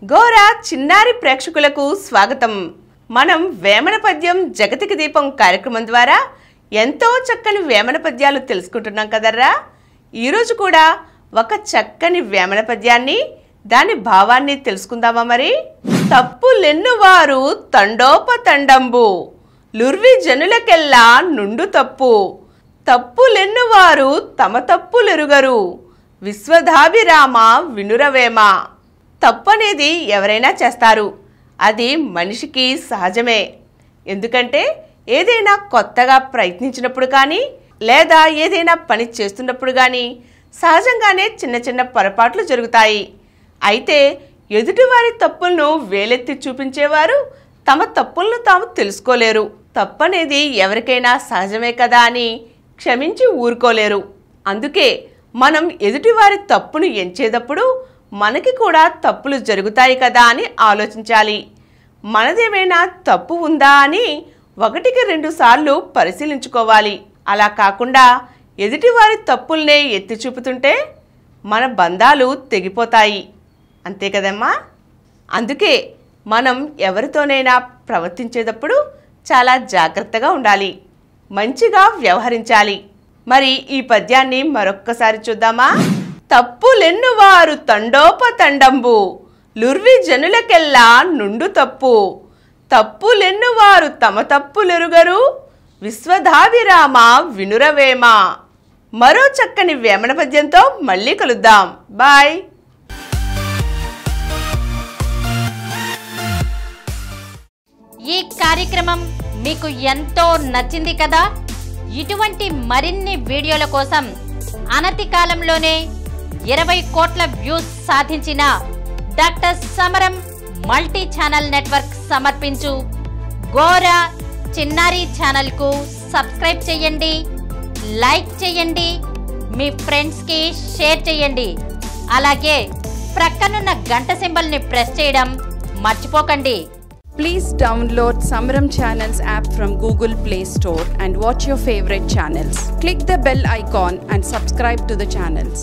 గోరా చిన్నారి ప్రేక్షకులకు స్వాగతం. మనం వేమన పద్యం జగతికి దీపం కార్యక్రమం ద్వారా ఎంతో చక్కని వేమన పద్యాలు తెలుసుకుంటున్నాం కదర్రా. ఈరోజు కూడా ఒక చక్కని వేమన పద్యాన్ని దాని భావాన్ని తెలుసుకుందామా మరి. తప్పులెన్నువారు తండోపతండంబు లుర్వి జనులకెల్లా నుండు తప్పు. తప్పులెన్నువారు తమ తప్పులెరుగరు విశ్వధాభిరామ వినురవేమ. తప్పు అనేది ఎవరైనా చేస్తారు, అది మనిషికి సహజమే. ఎందుకంటే ఏదైనా కొత్తగా ప్రయత్నించినప్పుడు కానీ లేదా ఏదైనా పని చేస్తున్నప్పుడు కానీ సహజంగానే చిన్న చిన్న పొరపాట్లు జరుగుతాయి. అయితే ఎదుటివారి తప్పులను వేలెత్తి చూపించేవారు తమ తప్పులను తాము తెలుసుకోలేరు. తప్పనేది ఎవరికైనా సహజమే కదా అని క్షమించి ఊరుకోలేరు. అందుకే మనం ఎదుటివారి తప్పును ఎంచేటప్పుడు మనకి కూడా తప్పులు జరుగుతాయి కదా అని ఆలోచించాలి. మనదేమైనా తప్పు ఉందా అని 1-2 సార్లు పరిశీలించుకోవాలి. అలా కాకుండా ఎదుటివారి తప్పుల్నే ఎత్తి చూపుతుంటే మన బంధాలు తెగిపోతాయి. అంతే కదమ్మా. అందుకే మనం ఎవరితోనైనా ప్రవర్తించేటప్పుడు చాలా జాగ్రత్తగా ఉండాలి, మంచిగా వ్యవహరించాలి. మరి ఈ పద్యాన్ని మరొక్కసారి చూద్దామా. తప్పులెన్నువారు తండోపతండంబు లుర్వి జనులకెల్లా నుండు తప్పు. తప్పులెన్నువారు తమ తప్పులెరుగరు విశ్వధాభిరామ వినురవేమ. మరో చక్కని వేమన పద్యంతో మళ్ళీ కలుద్దాం. బాయ్. ఈ కార్యక్రమం మీకు ఎంతో నచ్చింది కదా. ఇటువంటి మరిన్ని వీడియోల కోసం అనతి కాలంలోనే 20 కోట్ల వ్యూస్ సాధించిన డాక్టర్ సమరం మల్టీ ఛానల్ నెట్వర్క్ సమర్పించు గోరా చిన్నారి ఛానల్కు సబ్స్క్రైబ్ చేయండి, లైక్ చేయండి, మీ ఫ్రెండ్స్కి షేర్ చేయండి. అలాగే ప్రక్కనున్న గంట సింబల్ని ప్రెస్ చేయడం మర్చిపోకండి. Please download Samaram Channels app from Google Play Store and watch your favorite channels. Click the bell icon and subscribe to the channels.